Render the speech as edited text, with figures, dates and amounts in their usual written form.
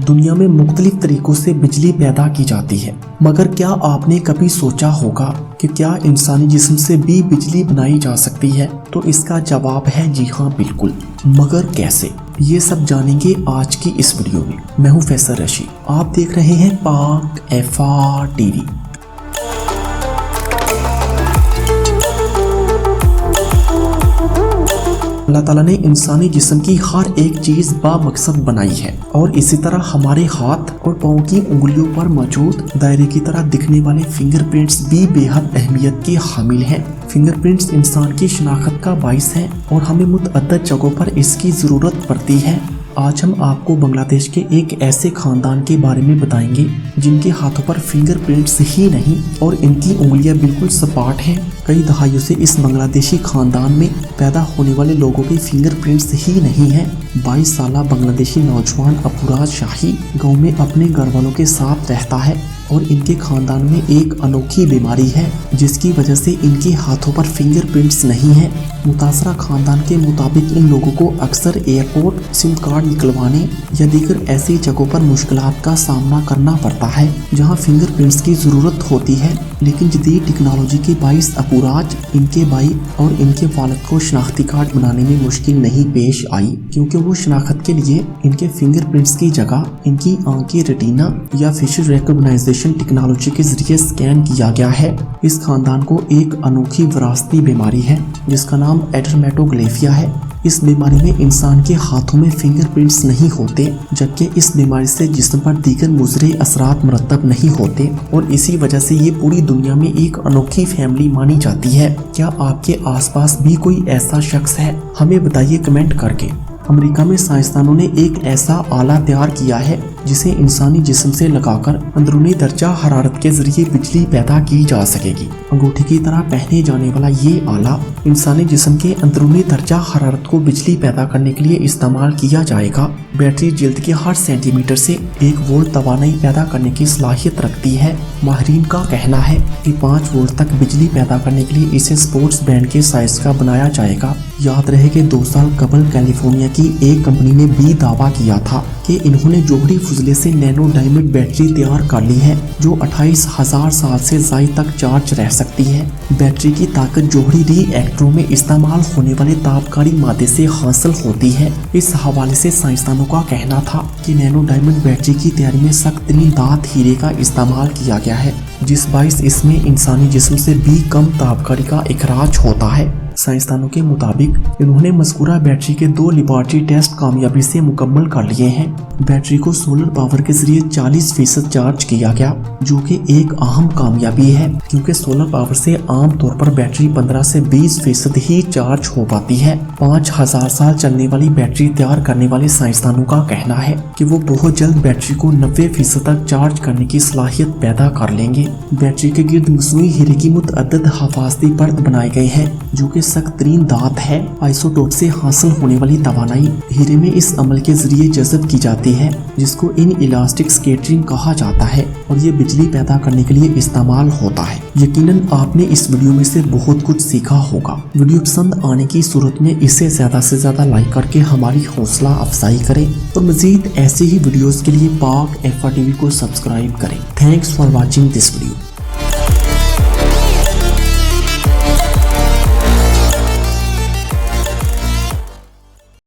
دنیا میں مختلف طریقوں سے بجلی پیدا کی جاتی ہے، مگر کیا آپ نے کبھی سوچا ہوگا کہ کیا انسانی جسم سے بھی بجلی بنائی جا سکتی ہے؟ تو اس کا جواب ہے جی ہاں، بالکل۔ مگر کیسے؟ یہ سب جانیں گے آج کی اس ویڈیو میں۔ میں ہوں فیصل رشید، آپ دیکھ رہے ہیں پاک FR ٹی وی۔ اللہ تعالیٰ نے انسانی جسم کی ہر ایک چیز با مقصد بنائی ہے، اور اسی طرح ہمارے ہاتھ اور پاؤں کی انگلیوں پر موجود دائرے کی طرح دکھنے والے فنگر پرنٹس بھی بے حد اہمیت کے حامل ہیں۔ فنگر پرنٹس انسان کی شناخت کا باعث ہیں اور ہمیں متعدد جگہوں پر اس کی ضرورت پڑتی ہے۔ آج ہم آپ کو بنگلہ دیش کے ایک ایسے خاندان کے بارے میں بتائیں گے جن کے ہاتھوں پر فنگر پرنٹس ہی نہیں اور ان کی انگلیاں بالکل سپاٹ ہیں۔ کئی دہائیوں سے اس بنگلہ دیشی خاندان میں پیدا ہونے والے لوگوں کے فنگر پرنٹس ہی نہیں ہیں۔ 22 سالہ بنگلہ دیشی نوجوان اپوراج شاہی گاؤں میں اپنے گھر والوں کے ساتھ رہتا ہے، اور ان کے خاندان میں ایک انوکھی بیماری ہے جس کی وجہ سے ان کے ہاتھوں پر فنگر پرنٹس نہیں ہیں۔ متاثرہ خاندان کے مطابق ان لوگوں کو اکثر ایئرپورٹ، سم کارڈ نکلوانے یا دیگر ایسی جگہوں پر مشکلات کا سامنا کرنا پڑتا ہے جہاں فنگر پرنٹس کی ضرورت ہوتی ہے، لیکن جدید ٹیکنالوجی کے باعث اپوراج، ان کے بھائی اور ان کے والد کو شناختی کارڈ بنانے میں مشکل نہیں پیش آئی، کیونکہ وہ شناخت کے لیے ان کے فنگر پرنٹس کی جگہ ان کی آنکھ کی ریٹینا یا فیشل ریکگنائزیشن ٹیکنالوجی کے ذریعے سکین کیا گیا ہے۔ اس خاندان کو ایک انوکھی وراثتی بیماری ہے جس کا نام ایڈرمیٹوگلیفیا ہے۔ اس بیماری میں انسان کے ہاتھوں میں فنگر پرنٹس نہیں ہوتے، جبکہ اس بیماری سے جسم پر دیگر مضر اثرات مرتب نہیں ہوتے، اور اسی وجہ سے یہ پوری دنیا میں ایک انوکھی فیملی مانی جاتی ہے۔ کیا آپ کے آس پاس بھی کوئی ایسا شخص ہے؟ ہمیں بتائیے کمنٹ کر کے۔ امریکہ میں سائنسدانوں نے ایک ایسا آلہ تیار کیا ہے جسے انسانی جسم سے لگا کر اندرونی درجہ حرارت کے ذریعے بجلی پیدا کی جا سکے گی۔ انگوٹھی کی طرح پہنے جانے والا یہ آلہ انسانی جسم کے اندرونی درجہ حرارت کو بجلی پیدا کرنے کے لیے استعمال کیا جائے گا۔ بیٹری جلد کے ہر سینٹی میٹر سے 1 وولٹ توانائی پیدا کرنے کی صلاحیت رکھتی ہے۔ ماہرین کا کہنا ہے کہ 5 وولٹ تک بجلی پیدا کرنے کے لیے اسے سپورٹس بینڈ کے سائز کا بنایا جائے گا۔ یاد رہے کہ 2 سال قبل کیلیفورنیا کی ایک کمپنی نے بھی دعویٰ کیا تھا کہ انہوں نے جوہری فضلے سے نینو ڈائمنڈ بیٹری تیار کر لی ہے جو 28,000 سال سے زائد تک چارج رہ سکتی ہے۔ بیٹری کی طاقت جوہری ری ایکٹروں میں استعمال ہونے والے تابکاری مادے سے حاصل ہوتی ہے۔ اس حوالے سے سائنسدانوں کا کہنا تھا کہ نینو ڈائمنڈ بیٹری کی تیاری میں سخت ترین دھات ہیرے کا استعمال کیا گیا ہے، جس باعث اس میں انسانی جسم سے بھی کم تابکاری کا اخراج ہوتا ہے۔ سائنسدانوں کے مطابق انہوں نے مذکورہ بیٹری کے 2 لیبارٹری ٹیسٹ کامیابی سے مکمل کر لیے ہیں۔ بیٹری کو سولر پاور کے ذریعے 40% چارج کیا گیا، جو کہ ایک اہم کامیابی ہے، کیونکہ سولر پاور سے عام طور پر بیٹری 15 سے 20% ہی چارج ہو پاتی ہے۔ 5000 سال چلنے والی بیٹری تیار کرنے والے سائنسدانوں کا کہنا ہے کہ وہ بہت جلد بیٹری کو 90% تک چارج کرنے کی صلاحیت پیدا کر لیں گے۔ بیٹری کے گرد مصنوعی ہیرے کی متعدد حفاظتی پرت بنائے گئے ہیں جو کہ سخت ترین دھات ہے۔ آئسوٹوپ سے حاصل ہونے والی توانائی ہیرے میں اس عمل کے ذریعے جذب کی جاتی ہے جس کو ان الاسٹک سکیٹرنگ کہا جاتا ہے، اور یہ بجلی پیدا کرنے کے لیے استعمال ہوتا ہے۔ یقیناً آپ نے اس ویڈیو میں سے بہت کچھ سیکھا ہوگا۔ ویڈیو پسند آنے کی صورت میں اسے زیادہ سے زیادہ لائک کر کے ہماری حوصلہ افزائی کریں، اور مزید ایسی ہی ویڈیوز کے لیے پاک FR ٹی وی کو سبسکرائب کریں۔ Thanks for watching this video.